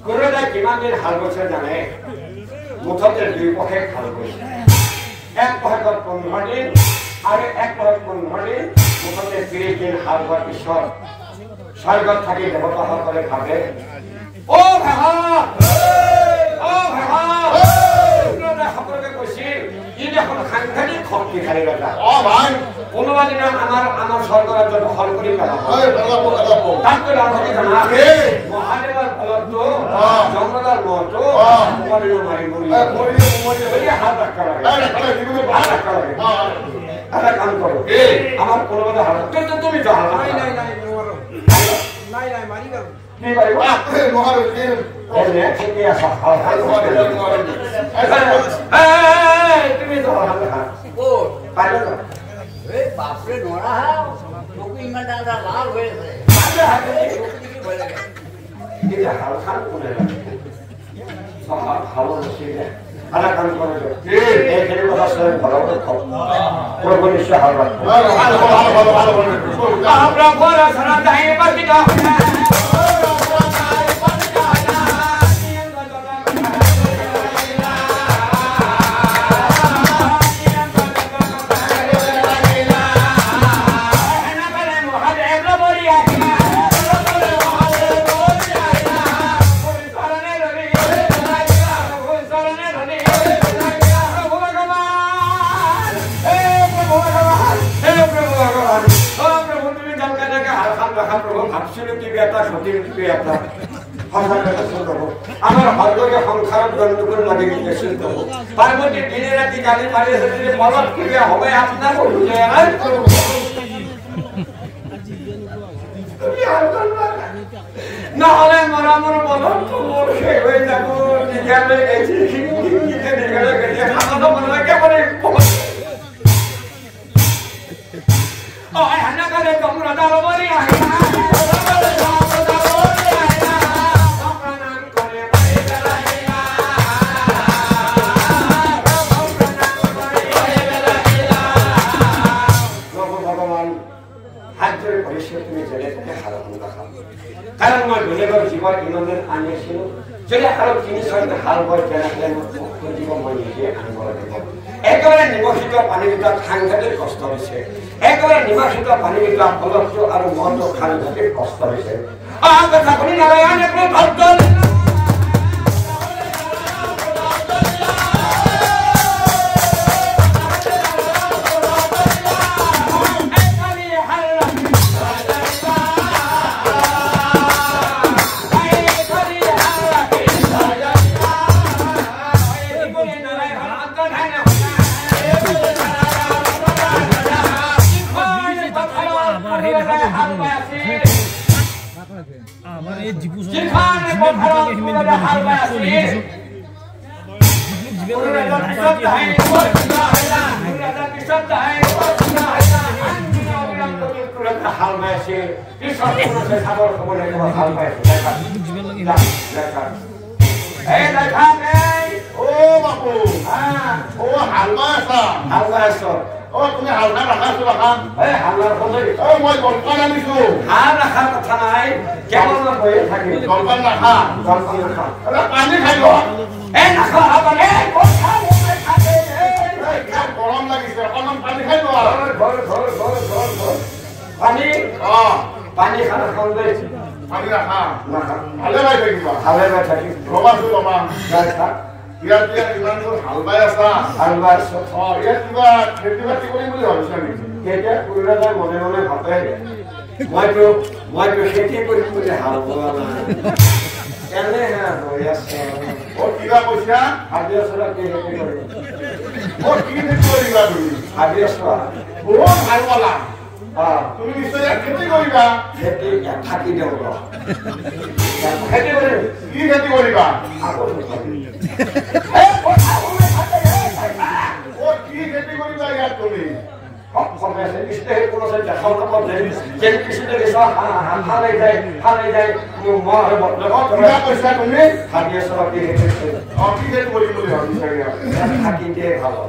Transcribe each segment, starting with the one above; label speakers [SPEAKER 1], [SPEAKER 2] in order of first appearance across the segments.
[SPEAKER 1] কোনোটাই কিমান দিন হাল গৈছে জানে মুঠতে দুই পক্ষে হাল গৈছে এক পক্ষত 15 দিন আৰু এক পক্ষত 15 দিন মুঠতে 30 দিন হাল হোৱাৰ পিছত স্বৰ্গত থাকি দেৱতাসকলে ভাবে ও ভাগা সকলোকে কৈছিল ই দেখোন সাংঘাতিক শক্তিশালী ৰজা কোনোবা দিনা আমাৰ স্বৰ্গৰাজ্য দখল কৰি পেলাব তাতকৈ ডাঙৰ জানা মহাদেৱৰ ফলতো জংঘলৰ মহতো এটা কাম করো আমার কোনো মতো হাল তুমি যাও নাই মারি গেল কি পারিব মহাদেব এনে ঠিকই আছে তুমি যাও ও পারো না এই বাপরে নোড়া তোকে ইমান ডাঙা লাল হয়েছে আচ্ছা কি বলে কি হাল খান কোনে লাগে সব ভালো ছিল আলা কাম করে এই খেলে কথা সব ভালো খাও প্রভু নিশ্চয় হাল রাখো ভালো আমরা বড় সারা দাই বাকিটা আমার হরদকে সংসারত গণ্ডগোল লাগি গেছিল তো পার্বতী দিনে রাতি গালি মারি আছে যে মরদ কি হবে আপনার বলুছে আর না হলে মরামর বলন তো সে হয়ে যাব নিগালে গেছি নিতে নিগালে গেছে খাওয়া মনে কেমন ও হানা করে তোমরা দাও বলি কারণ মই বেলেগৰ জীবন ইমানদিন আনি আছিলো যদি আৰু 3-4 হাল বয় তেনেহলে মোৰ জীবন মই নিজে আনিব লাগিব একেবাৰে নিমখিত পানী ভিতৰত সাংঘাতিক কষ্ট হৈছে একেবাৰে নিমখিত পানী ভিতৰত ফলকটো আৰু মনটো সাংঘাতিক কষ্ট হৈছে কথা শুনি নাৰায়ণ একো ভক্ত হাল বাইছে পিছত কোনে খাবৰ খবৰ লাগিব হাল বাইছে এই দেখা নাই ও বাপু ও হাল বাইছ ও তুমি হাল রাখাছো রাখা এই হালার বলে ও মই গল্পন আনিছো হাল রাখার কথা নাই কেমন না বইয়ে থাকি গল্পন রাখা আরে পানি খাইলো এই না খাওয়া মানে কথা মই খাতে এই গরম লাগিছে অনম পানি খাইলো ঘর পানি পানি খানা খাওয়া পানি রাখা না ভালে ভাই থাকিবা ভালে ভাই থাকি রবা সুরমা গাছা ইয়াত ইমান হাল বাই আছা হাল বাই ইয়াত কিবা খেতি বাতি কৰিম বুলি ভাবিছা নেকি কেতিয়া কৰিলে তাই মনে মনে ভাবে মইতো খেতি কৰিম বুলি হাল বোৱা নাই এনে হৈ আছে ও কিবা কৈছা ভাবি আছা কি খেতি কৰিম ও কি খেতি কৰিবা তুমি ভাবি আছা বহুত ভাল পালা তুমি নিশ্চয় খেতি কৰিবা খেতি থাকি দেব খেতি কৰিম কি খেতি কৰিবা আকৌ তুমি কমেছে ইস্তে কোনো সে দেখাও না পড়ে যে কিছু থেকে হারাই যায় মরে বদলে তোমরা পয়সা তুমি হারিয়ে সব কি হেতে অফিসে বলি বলি আমি সারিয়া থাকি দে ভালো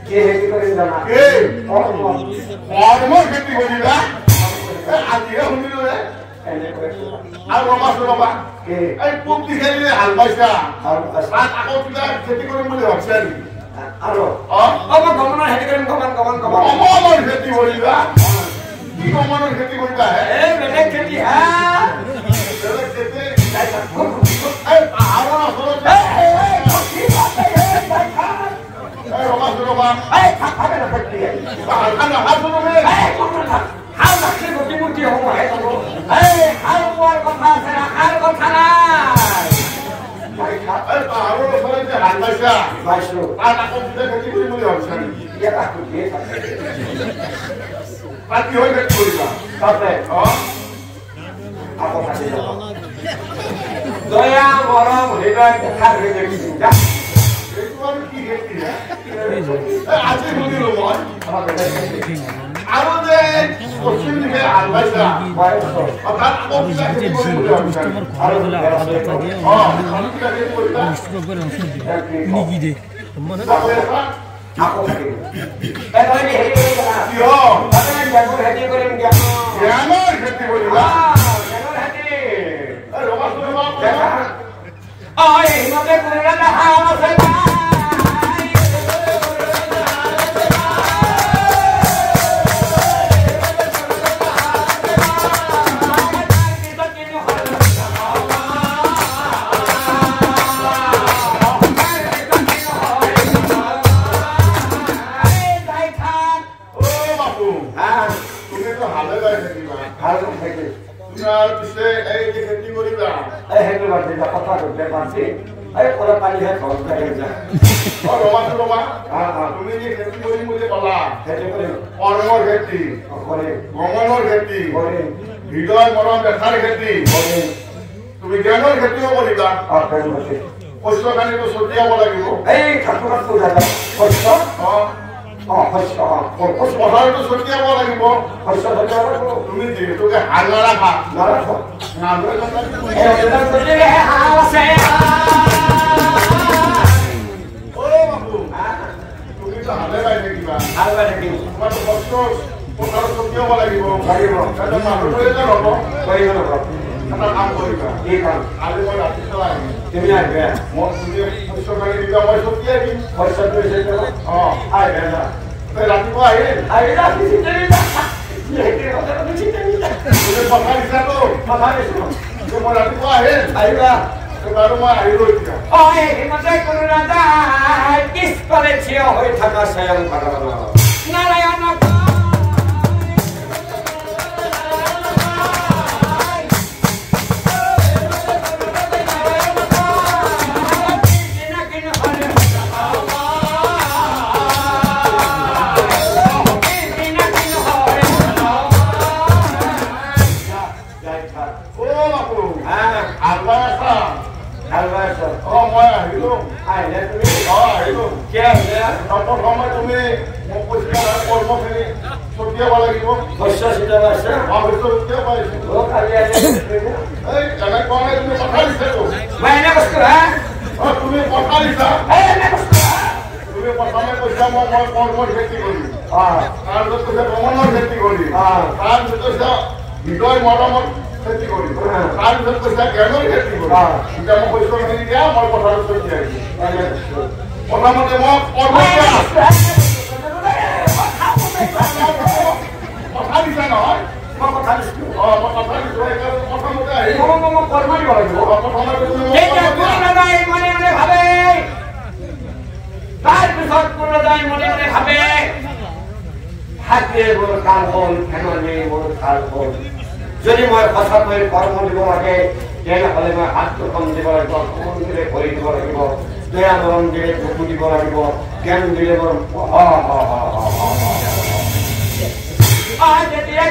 [SPEAKER 1] কে হেতি করে জানা কে কর্ম খেতি করিবা আজিরা হুনিলো রে আৰু ৰমাছো ৰবা এই পোক দিছে হাল বাইছা তাত আকৌ কিবা খেতি কৰিম বুলি ভাবছা নেকি
[SPEAKER 2] আৰু মই গমনৰ খেতি কৰিম
[SPEAKER 1] গমনৰ খেতি কৰিবা কি গমনৰ খেতি কৰিবা
[SPEAKER 2] এই বেলেগ খেতি
[SPEAKER 1] বেলেগ খেতি এই পাহাৰৰ ওচৰত ৰমাছো ৰবা পাহাৰ খান নাখাছো তুমি
[SPEAKER 2] হাল লাগছে গতিমূৰ্তি সময় হাল পোৱাৰ কথা আছে না হাল কথা নাই
[SPEAKER 1] পাহাৰৰ ওচৰত যে হাল বাইছা
[SPEAKER 2] বাইছো
[SPEAKER 1] তাত আকৌ কিবা খেতি কৰিম বুলি ভাবছা নেকি তাত কি হৈ খেতি কৰিবা
[SPEAKER 2] তাতে আকৌ কাটি যাব দয়া মৰম হৃদয় দেখাৰ খেতি
[SPEAKER 1] এইটো আৰু কি খেতি আজি শুনিলো মই আৰু যে পশ্চিম দিশে হাল বাইছা তাত আকৌ কিবা খেতি কৰিম বুলি ভাবছা
[SPEAKER 2] আকৌ খেতি
[SPEAKER 1] জ্ঞানৰ খেতি কৰিবা
[SPEAKER 2] হিমতে কৰিলে দেখা আছে
[SPEAKER 1] তুমি যে খেতি কৰিম বুলি ক'লা কৰ্মৰ খেতি গমনৰ খেতি হৃদয় মৰম দেখাৰ খেতি তুমি জ্ঞানৰ খেতিও কৰিবা শস্য খানিটো ছটিয়াব লাগিব পথাৰটো ছটিয়াব লাগিব তুমি যিহেতুকে হাল নাৰাখা হালে বাই থাকিবা তোমাৰতো শস্য পথাৰত ছটিয়াব লাগিব মানুহটোৱে যে ৰ'ব এটা কাম কৰিবা আজি মই ৰাতিপুৱা আহিম
[SPEAKER 2] তুমি আহিবা
[SPEAKER 1] মই তুমি শস্য খানি দিবা মই ছটিয়াই দিম ৰাতিপুৱা আহিম তুমি পথাৰ দিছাতো মই ৰাতিপুৱা আহিম
[SPEAKER 2] আহিবা
[SPEAKER 1] বাৰু মই আহিলো এতিয়া
[SPEAKER 2] হিমতে কোনো নাযায় পিছফালে থিয় হৈ থকা স্বয়ং নাৰায়ণ
[SPEAKER 1] হৃদয় মৰমৰ খেতি কৰিম তাৰপিছত কৈছা জ্ঞানৰ খেতি কৰিম এতিয়া মই শস্য খিনি দিয়া মই পথাৰত ছটিয়াই দিম প্ৰথমতে মই কথা দিছা নহয় মই কথা দিছো মই কথা দিছো প্ৰথমতে আহি মই কৰ্ম দিব লাগিব
[SPEAKER 2] তাৰপিছত পুনৰাই মনে মনে ভাবে হাতে মোৰ কাল হ'ল ফেনলে মোৰ কাল হ'ল যদি মই সঁচাকৈ কৰ্ম দিব লাগে তেনেহ'লে মই হাত দুখন দিব লাগিব কোন দিলে ভৰি দিব লাগিব দয়া মৰম দিলে চকু দিব লাগিব জ্ঞান দিলে মোৰ যেতিয়া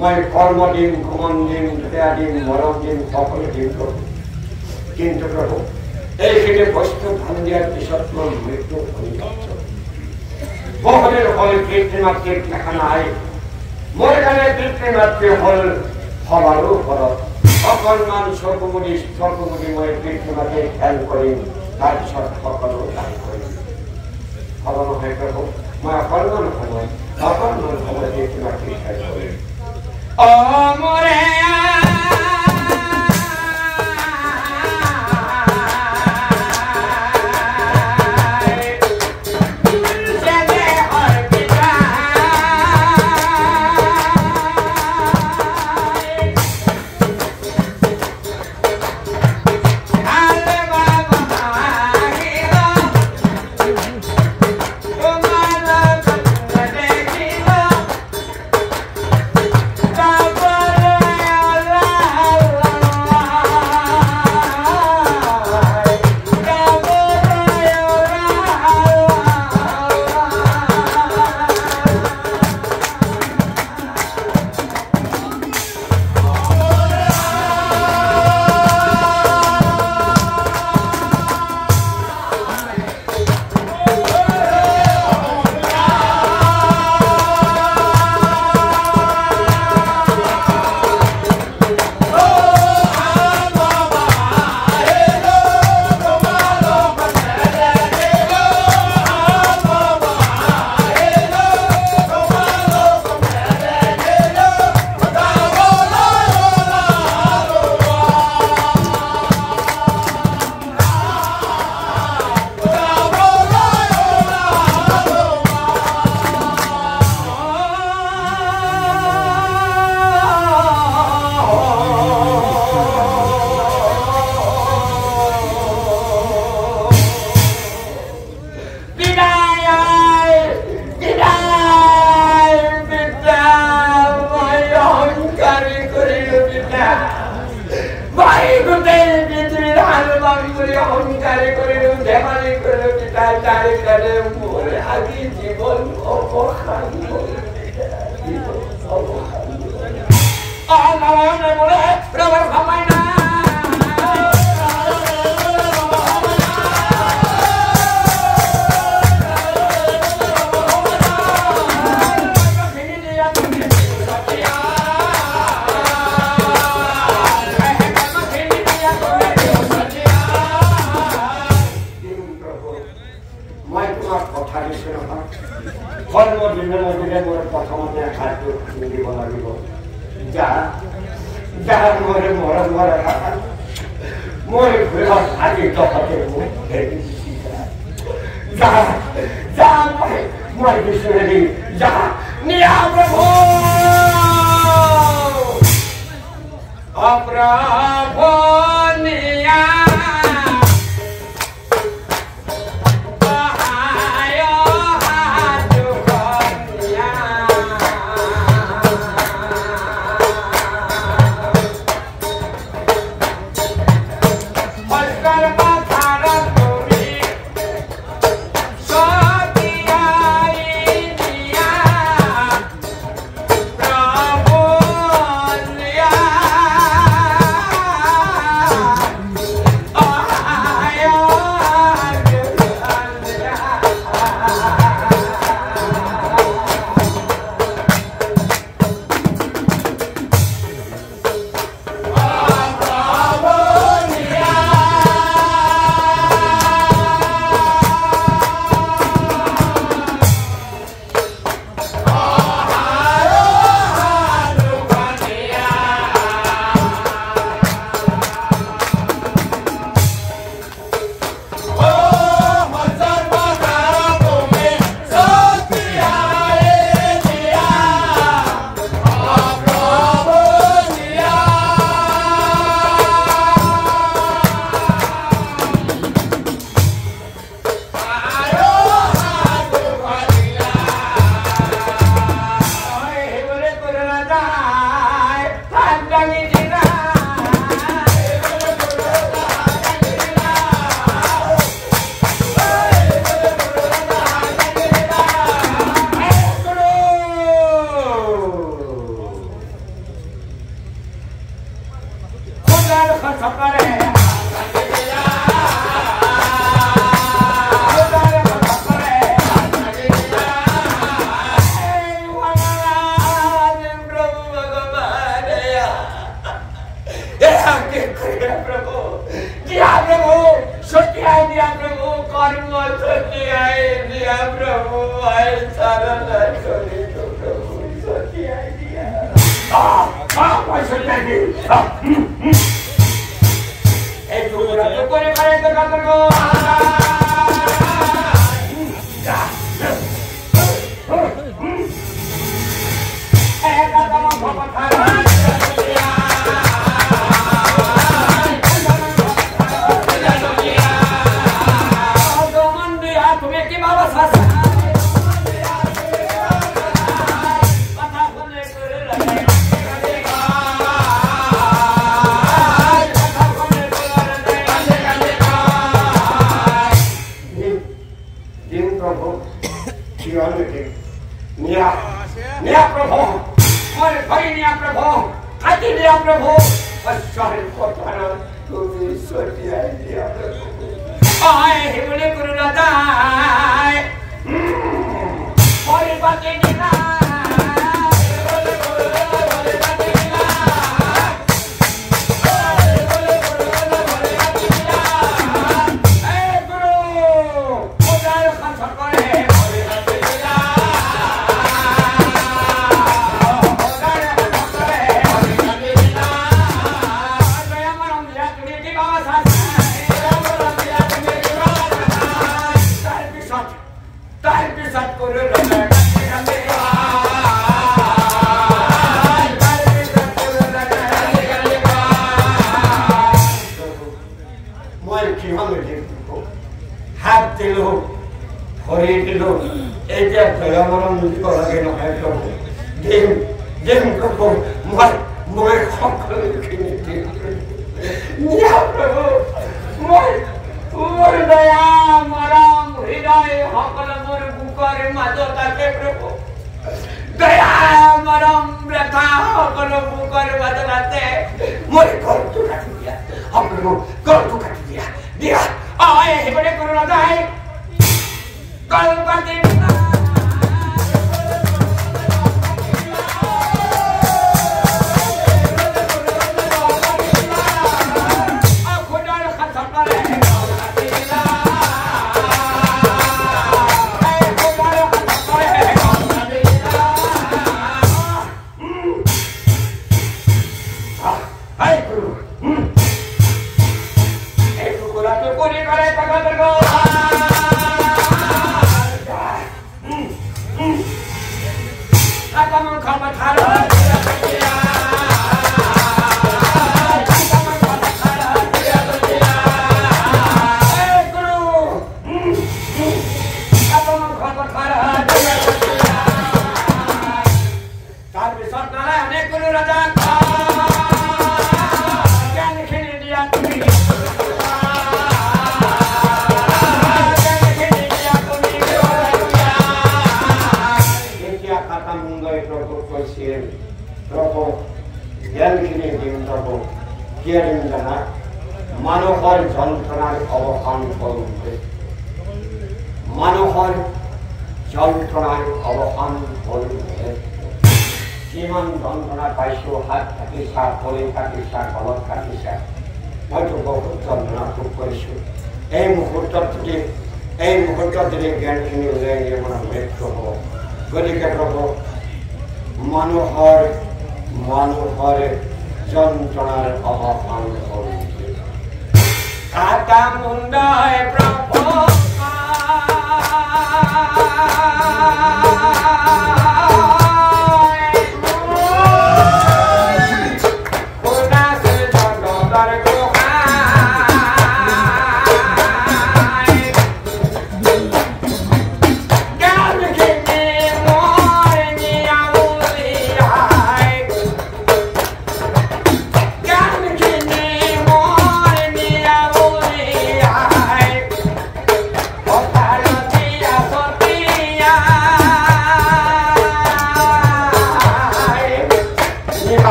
[SPEAKER 2] মই কর্ম দিন, ঘুমন দিন, দয়া দিন, মরম দিন, সকল দিন প্রভু। কিন্তু প্রভু এইখানে বস্তু ভাঙ্গিয়ার পিছত মোৰ মৃত্যু হৈ যাচ্ছে। বহুদিন হল পিতৃমাতৃৰ দেখা নাই। মোৰ কাৰণে পিতৃমাতৃ হল সবাৰো ঘৰত। অকণমান চকুমুদি মই পিতৃমাতৃক খেল কৰিম, তাৰপিছত সকলো দান কৰিম। হ'ব নহয় প্ৰভু, মই অকণমান সময় পিতৃমাতৃক খেল কৰিম। মোৰে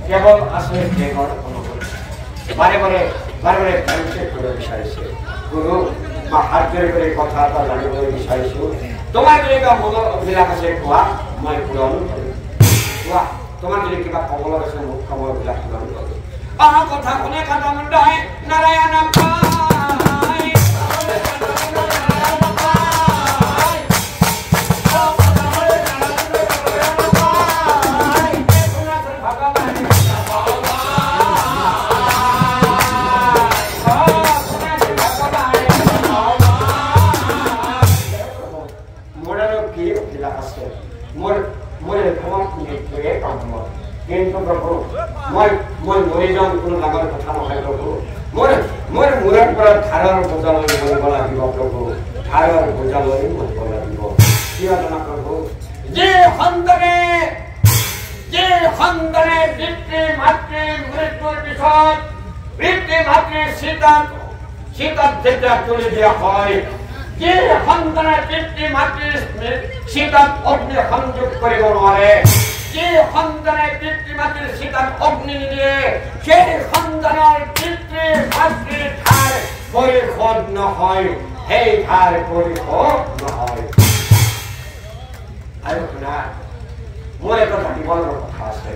[SPEAKER 2] কেৱল আছে দেহৰ অনুভৱ বাৰে বাৰে ফেঞ্চেক কৰিব বিচাৰিছে গুৰু মই হাত জোৰি কৰি কথা এটা জানিবলৈ বিচাৰিছোঁ তোমাৰ যদি কিবা মনৰ অভিলাষ আছে কোৱা মই পূৰণ কৰিম কোৱা তোমাৰ যদি কিবা ক'বলৈ আছে মোক খবৰ অভিলাষ পূৰণ কৰিম অহা কথা শুনে কাটা মুণ্ড হয় নাৰায়ণ কিন্তু প্ৰভু মই মৰি যাম কোনো ডাঙৰ কথা নহয় প্ৰভু মোৰ মূৰৰ পৰা ধাৰৰ বোজা লৈ মৰিব লাগিব প্ৰভু ধাৰৰ বোজা লৈ মৰিব লাগিব কিয় জানা প্ৰভু যে সন্তানে পিতৃ মাতৃৰ মৃত্যুৰ পিছত পিতৃ মাতৃৰ চিতাত যেতিয়া তুলি দিয়া হয় যে সন্তানে পিতৃ মাতৃৰ চিতাত অগ্নি সংযোগ কৰিব নোৱাৰে যে সন্তানে পিতৃ মাতৃৰ চিতাত অগ্নি নিদিয়ে সেই সন্তানৰ পিতৃ মাতৃৰ ধাৰ পৰিশোধ নহয় সেই ধাৰ পৰিশোধ নহয় আৰু শুনা মোৰ এটা জানিবৰ কথা আছে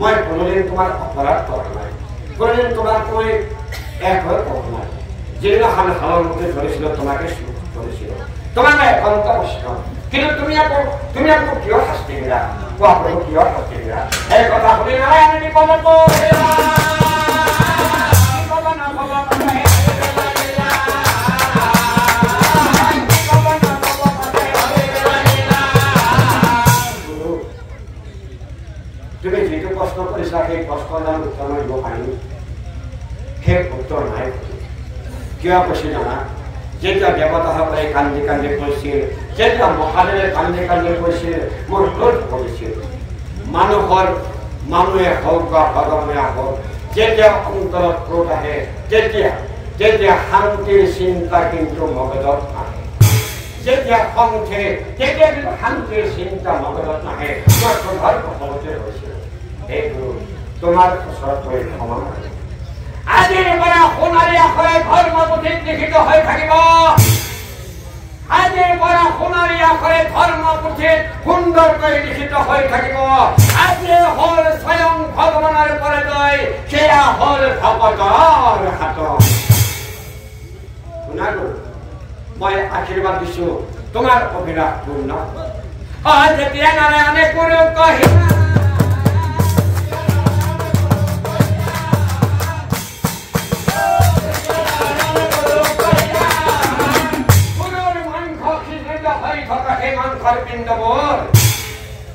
[SPEAKER 2] মই কোনোদিন তোমাৰ অপৰাধ কৰা নাই কোনোদিন তোমাক মই এক হৈ ক'ব নাই যিদিনাখন হালৰ মুখে ধৰিছিলোঁ তোমাকে ধৰিছিলোঁ তোমাৰ নাই একান্ত প্ৰশ্ন কিন্তু তুমি আকৌ কিয় শাস্তি দিলা কোৱা প্ৰভু কিয় শাস্তি দিলা এই কথা শুনি নাৰায়ণ বিপদত তুমি যিটো প্ৰশ্ন কৰিছা সেই প্ৰশ্নৰ উত্তৰ মই দিব পাৰিম সেই উত্তৰ নাই কিয় কৈছে জানা যেতিয়া দেৱতাসকলে কান্দি কান্দি কৈছিল যেতিয়া মহাদেৱে কান্দি কান্দি কৈছিল মোৰ ক্ৰোধ কৰিছিল মানুহে হওক বা ভগৱানে হওক যেতিয়া অন্তৰত ক্ৰোধ আহে তেতিয়া শান্তিৰ চিন্তা কিন্তু মগজত নাহে যেতিয়া খং উঠে তেতিয়া কিন্তু শান্তিৰ চিন্তা মগজত নাহে মই ক্ৰোধৰ প্ৰথমতে হৈছিল এইটো তোমাৰ ওচৰত মই ক্ষমা কৰিম আজিৰ পৰা সোণাৰী আখৰে ধৰ্মপুথিত লিখিত হৈ থাকিব আজিৰ পৰা সোণাৰী আখৰে ধৰ্মপুথিত সুন্দৰকৈ লিখিত হৈ থাকিব আজি হ'ল স্বয়ং ভগৱানৰ পৰিচয় সেয়া হ'ল ভকতৰ হাতত শুনা গ'ল মই আশীৰ্বাদ দিছো তোমাৰ অভিলাষ পূৰ্ণ যেতিয়া নাৰায়ণে কোনো কহিলা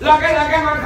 [SPEAKER 2] লগে লগে মাংস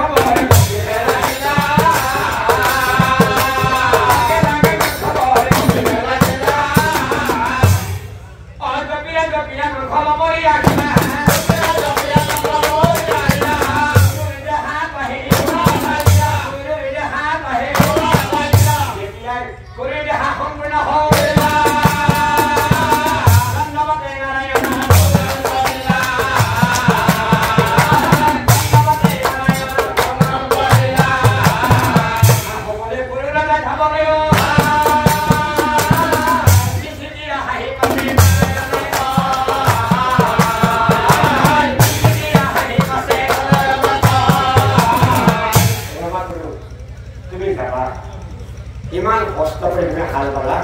[SPEAKER 2] ইমান কষ্ট কৰি তুমি হাল বালা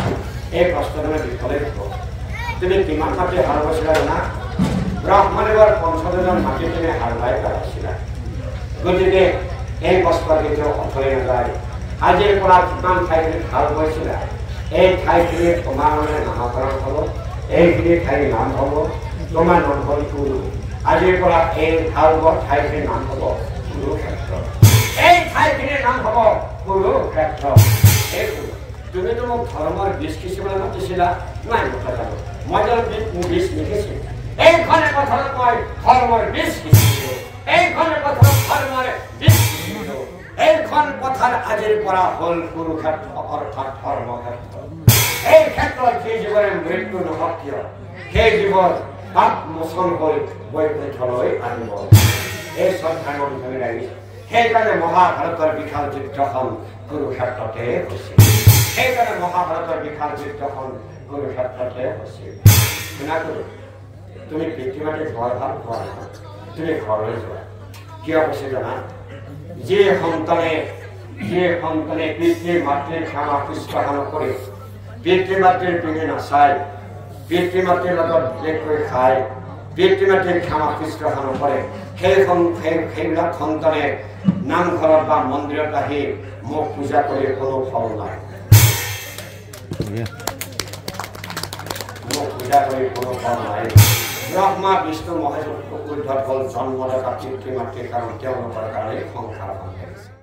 [SPEAKER 2] এই কষ্ট তুমি বিফলে দিব তুমি কিমান মাটি হাল বাইছিলা জানা ব্ৰহ্মদেৱৰ ৫০জন মাটি তুমি হাল বাই পেলাইছিলা গতিকে এই কষ্ট কেতিয়াও অথলে নাযায় আজিৰ পৰা কিমান ঠাইত হাল বাইছিলা এই ঠাইখিনি তোমাৰ মানে নামকৰণ হ'ব এইখিনি ঠাইৰ নাম হ'ব তোমাৰ নাম হ'ল কুৰু আজিৰ পৰা এই হাল বোৱা ঠাইখিনিৰ নাম হ'ব কুৰুক্ষেত্ৰ এই ঠাইখিনিৰ নাম হ'ব কুৰুক্ষেত্ৰ তুমিতো মোক ধৰ্মৰ বীজ সিঁচিবলৈ মাতিছিলা নাই নাজানো মই জানো বীজ লিখিছিল এইখনে পথাৰত মই ধৰ্মৰ বীজ সিঁচিছিলো এইখনে পথাৰত ধৰ্মৰ বীজ সিঁচিছিলো এইখন পথাৰ আজিৰ পৰা হ'ল কুৰুক্ষেত্ৰ অৰ্থাৎ ধৰ্মক্ষেত্ৰ এই ক্ষেত্ৰত যি জীৱৰে মৃত্যু নহওক কিয় সেই জীৱৰ পাপ মোচন হৈ বৈকুণ্ঠলৈ আনিব এই শ্ৰদ্ধাৰ মন্থনে লাগি সেইকাৰণে মহাভাৰতৰ বিশাল যুদ্ধখন কুৰুক্ষেত্ৰতে হৈছিল। সেইকাৰণে মহাভাৰতৰ বিশাল যুদ্ধখন কুৰুক্ষেত্ৰতে হৈছিল। শুনা কৰো, তুমি পিতৃ মাতৃক বৰ ভাল পোৱা নহয়, তুমি ঘৰলৈ যোৱা। কিয় কৈছে জানা? যে সন্তানে পিতৃ মাতৃৰ সেৱা শুশ্ৰূষা নকৰে, পিতৃ মাতৃৰ পিনে নাচায়, পিতৃ মাতৃৰ লগত বেলেগকৈ খায়, পিতৃ মাতৃৰ সেৱা শুশ্ৰূষা নকৰে, সেইবিলাক সন্তানে নামঘৰত বা মন্দিৰত আহি মোক পূজা কৰি কোনো ফল নাই। মোক পূজা কৰি কোনো ফল নাই। ব্ৰহ্মা বিষ্ণু মহেশ ঊৰ্ধ্বত হ'ল জন্মদাতা পিতৃ মাতৃৰ কাৰণ তেওঁলোকৰ কাৰণে সংসাৰ বান্ধিছে।